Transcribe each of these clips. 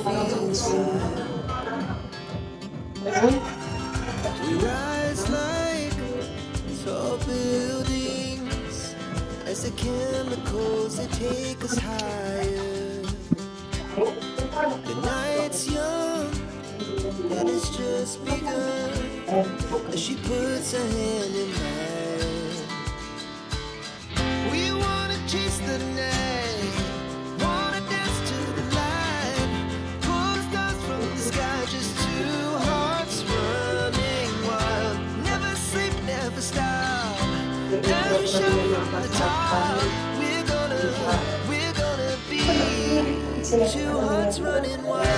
feel inside. We rise like tall buildings as the chemicals they take us higher. The night's young and it's just begun as she puts her hand in mine. We wanna chase the night, wanna dance to the light, pull stars from the sky, just two hearts running wild. Never sleep, never stop, never shout from the top. We're gonna be two hearts running wild.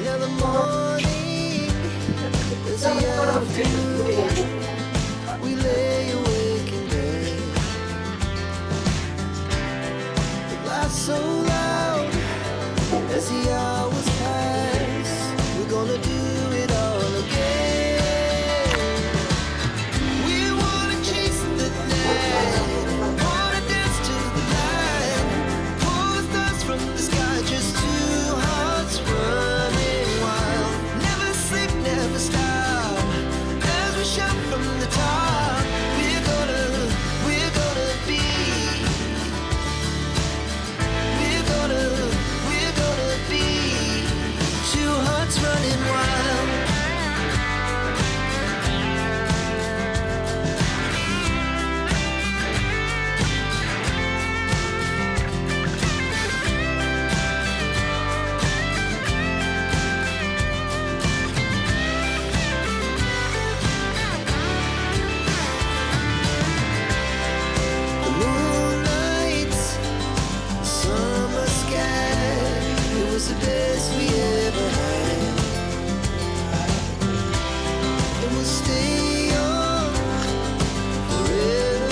Now the morning is the afternoon. We lay awake in bed. The laughs so loud as the hours pass. We're gonna do it all again. We wanna chase the night, wanna dance to the light, pull the stars from the sky, just two hearts running wild. Never sleep, never stop, as we shout from the top. We're gonna be, we're gonna be two hearts running wild. The moonlight, summer sky, it was the best we ever had. And we'll stay on forever.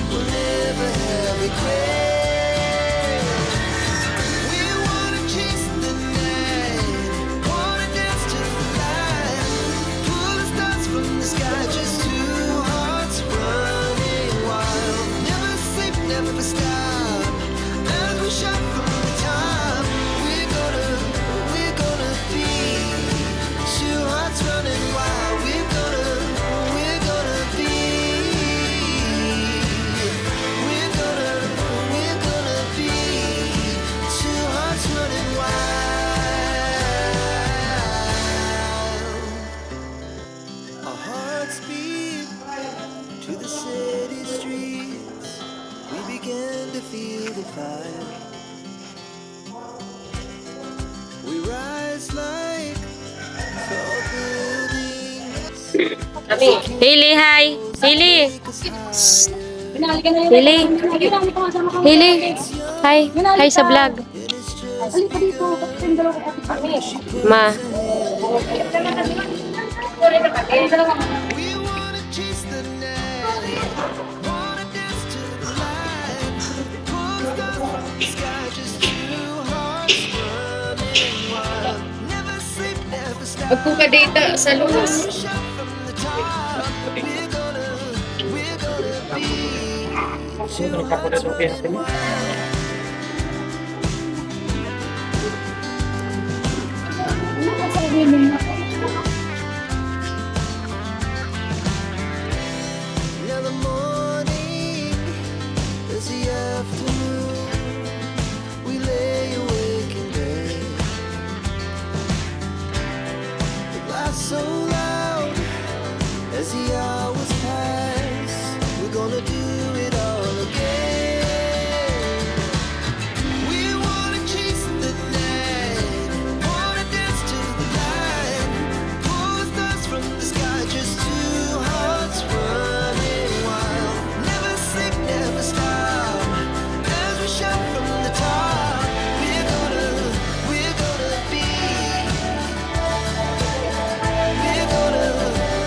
We'll never have regrets. We wanna chase the night, wanna dance to the light, pull the stars from the sky, just two hearts running wild. Never sleep, never stop, as we shout from the top. We're gonna be two hearts running wild. We're gonna be, we're gonna be two hearts running wild. Our hearts beat to the city streets. We began to feel the fire. We rise like tall buildings. Hailey, hi. Hailey. Take us higher. Hailey. Hailey. Hi. Hi sa vlog. And it's just Ma. we wanna chase the night, wanna dance to the light, pull stars from the sky, just two hearts running wild. Never sleep, never stop. Magpupa-data sa lunas. Shout from the top. We're gonna be two hearts running wild. Now the morning is the afternoon. We lay awake in bed. The laughs so loud as the hours pass. We're gonna do it all again. We wanna chase the night, wanna dance to the light, pull the stars from the sky, just two hearts running wild. Never sleep, never stop, as we shout from the top. We're gonna be,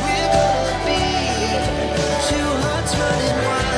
we're gonna be two hearts running wild.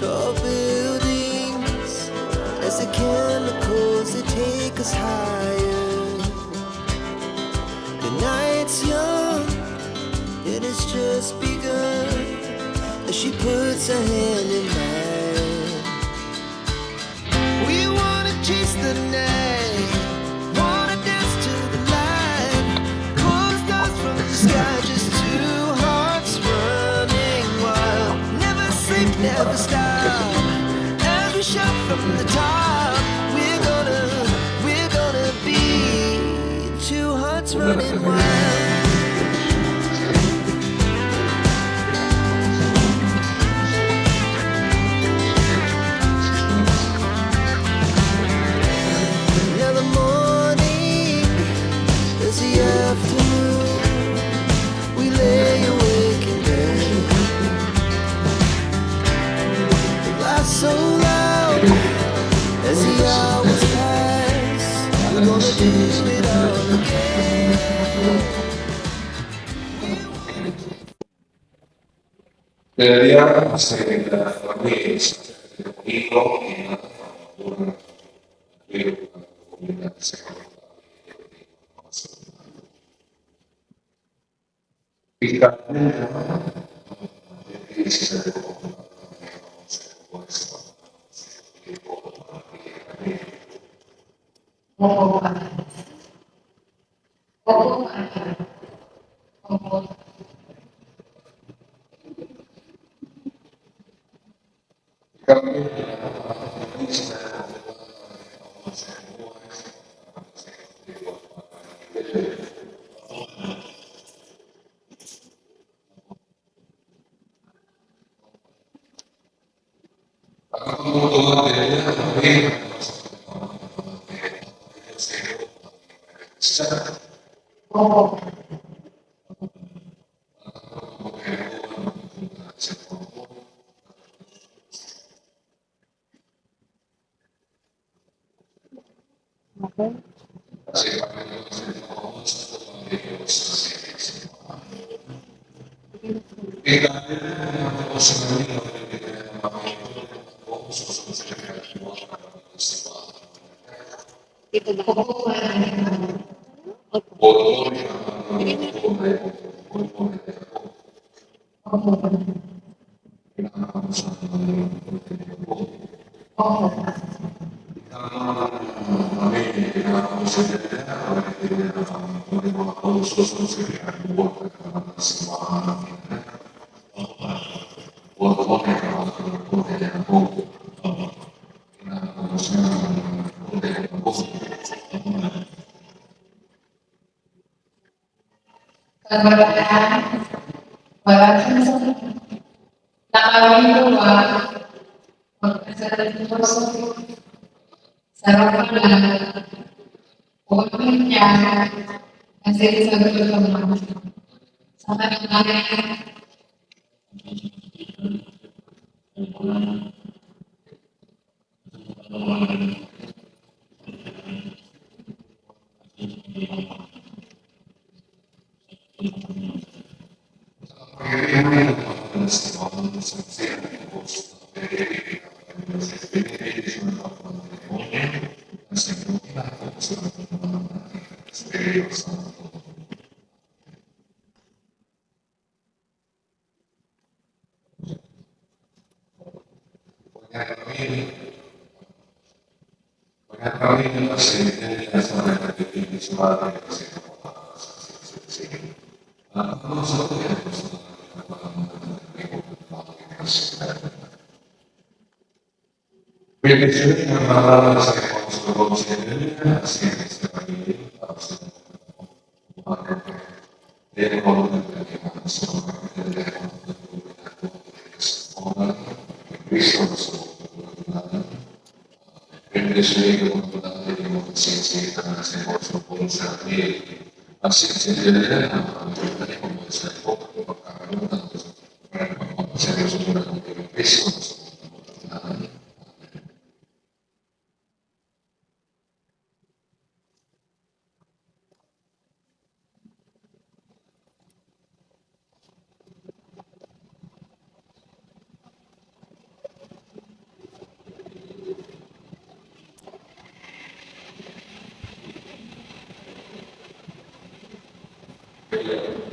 tall buildings as the chemicals they take us higher. The night's young, it has just begun as she puts her hand in mine. We wanna chase the night, wanna dance to the light, pull the stars from the sky, just two hearts running wild. Never sleep, never stop, as we shout from the top. We're gonna be two hearts running wild. Now the morning is the afternoon. We lay awake in bed. The laugh so loud as the hours pass. We're gonna do it all again. Vediamo se la messa del libro in una comunicazione. Il cammino di essere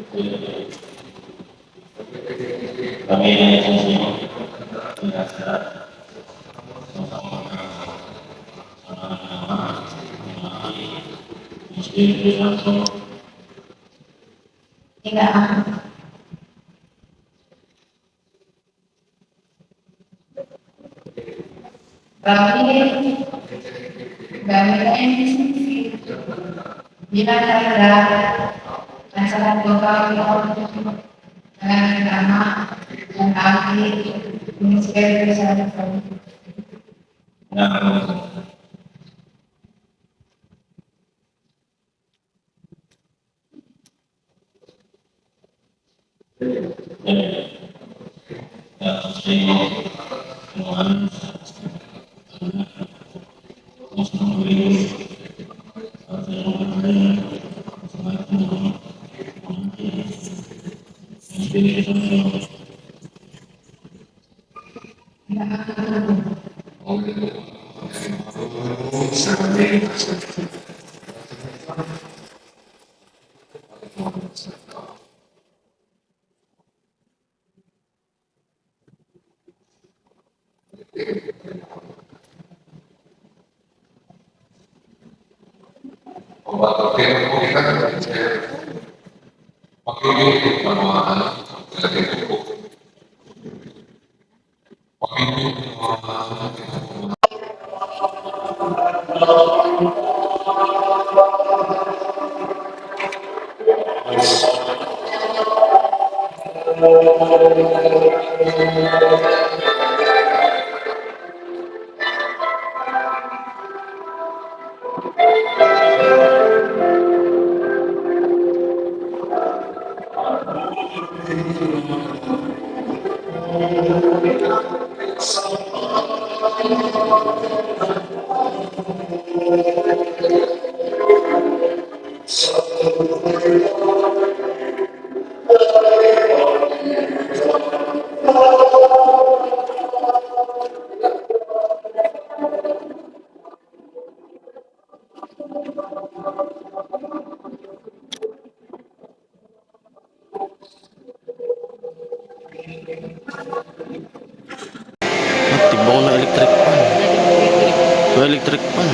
Kami Bila Kasalan dengan nama dan ahli Ministeri Kesehatan. Obat kita pakai penuaan dari pupuk. Tibong na electric pan. Electric pan.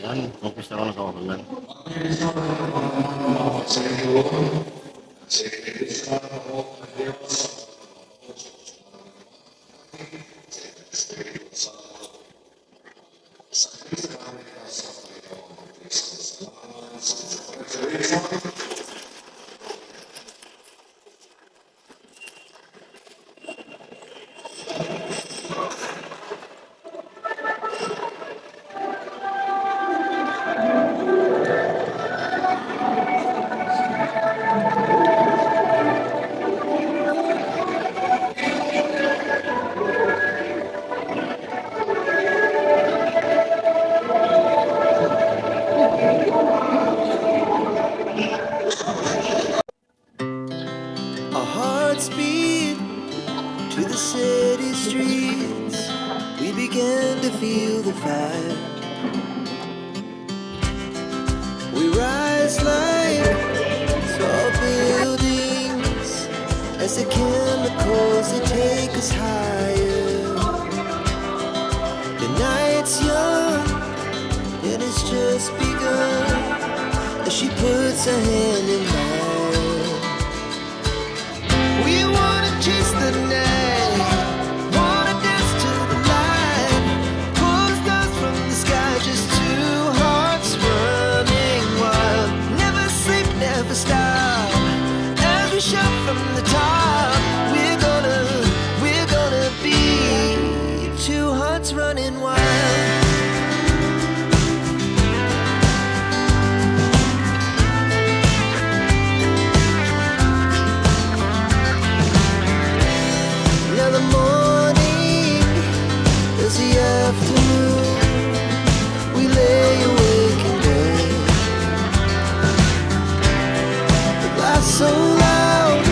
Yan, focus na ako sa kawalan. Our hearts beat to the city streets. We began to feel the fire. We rise like tall buildings as the chemicals they take us higher. The night's young and it's just begun as she puts her hand in mine. We wanna chase the night, wanna dance to the light, pull stars from the sky, just two hearts running wild. Never sleep, never stop, as we shout from the top. We're gonna be two hearts running wild. Now the morning is the afternoon. We lay awake in bed. The laughs so loud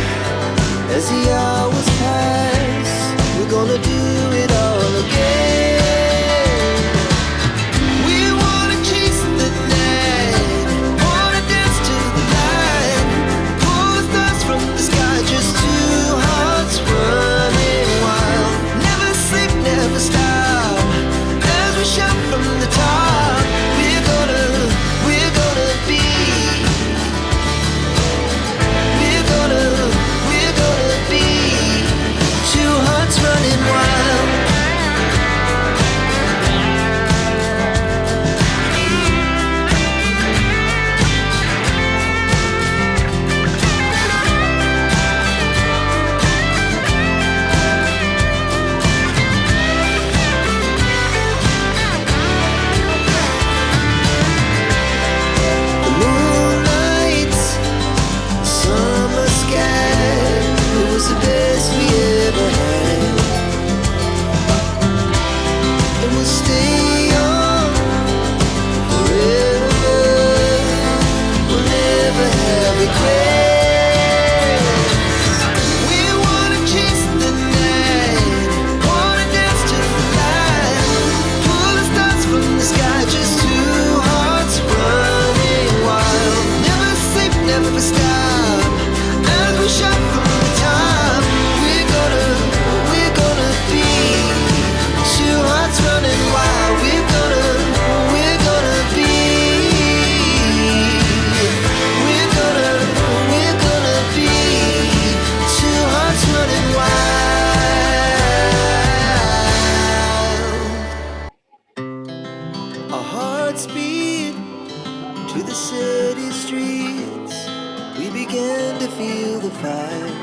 time.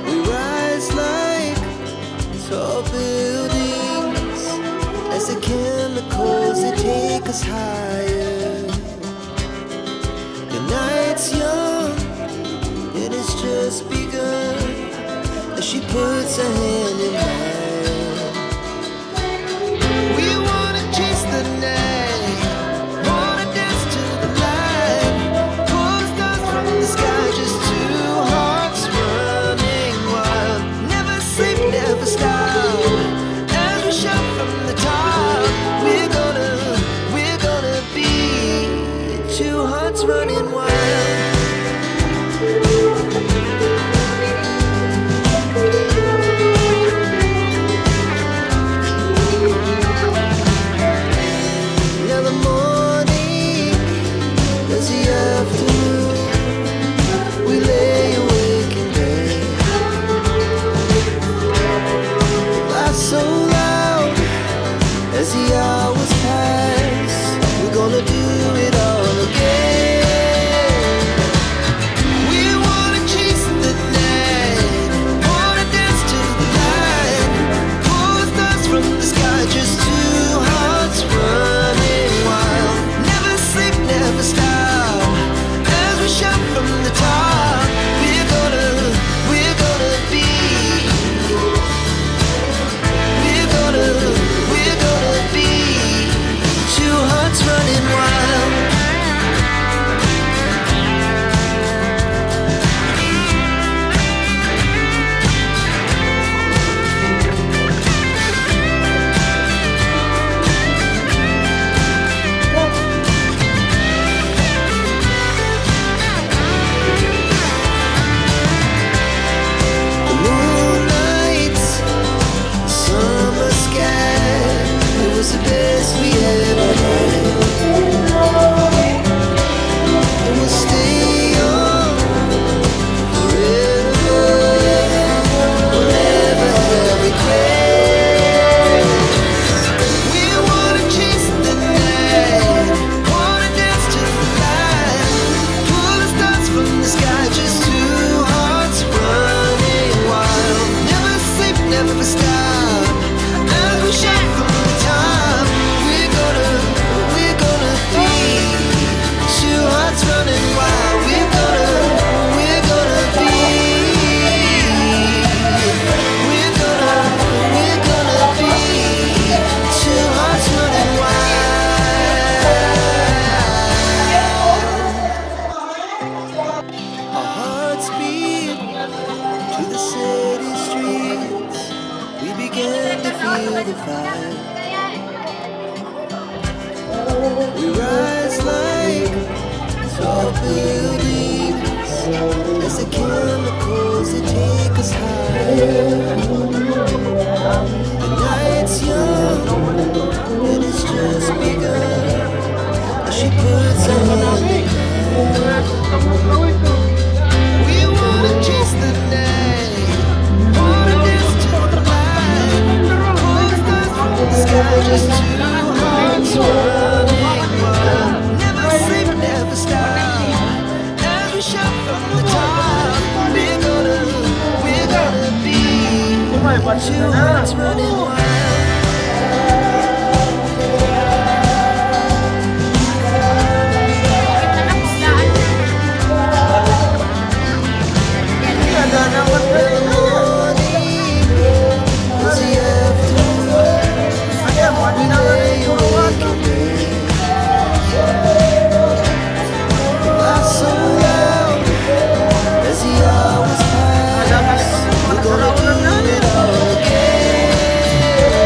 We rise like tall buildings as the chemicals they take us higher. The night's young and it's just begun as she puts her hand in mine. We wanna chase the night, wanna dance to the light, pull stars from the sky, just two hearts running wild. Never sleep, never stop, as we shout from the top. We're gonna be two hearts running wild. Now the morning, as the afternoon, we lay awake in bed. Laugh so loud as the hours pass. We're gonna do it all again. We wanna chase the night, wanna dance to the light, pull stars from the sky, just two hearts running wild. Never sleep, never stop, as we shout from the top. We're gonna be, we're gonna be two hearts running wild. The moonlight, summer sky, it was the best we ever had. And we'll stay young forever, we'll never have regrets. We wanna chase the night, wanna dance to the light, pull the stars from the sky, just two hearts running wild. Never sleep, never stop, as we shout from the top. We're gonna be two hearts running wild. We're gonna be, we're gonna be two hearts running wild. Our hearts beat to the city streets. We began to feel the fire. We rise like tall buildings as the chemicals they take us higher. The night's young and it's just begun as she puts her hand in mine. We wanna chase the night, wanna dance to the light, pull stars from the sky, just two hearts running wild. Never sleep, never stop, as we shout from the top. We're gonna be two hearts running wild. We're gonna do it all again.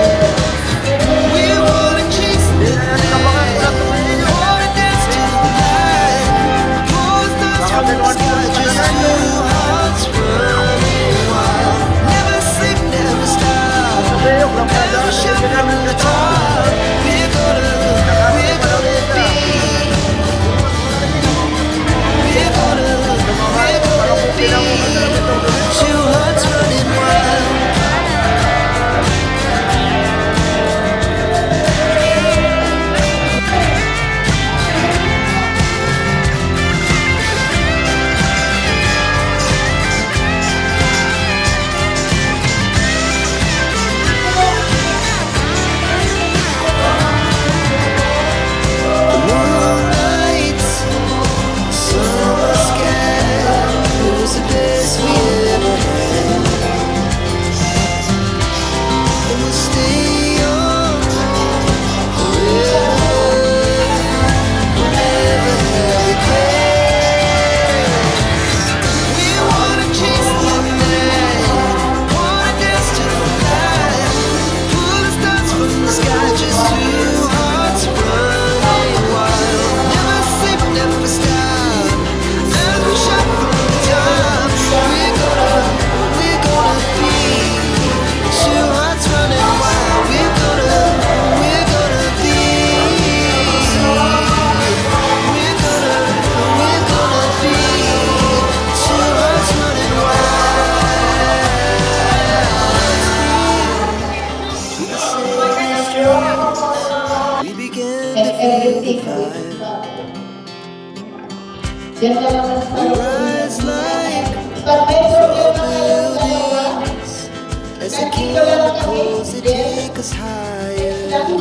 Diyan ka naman sa We rise like tall buildings as the chemicals they take us higher. The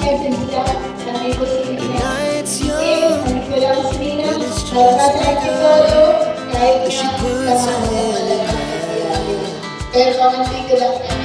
night's young and it's just begun as she puts her hand in mine. Pero hindi ko lang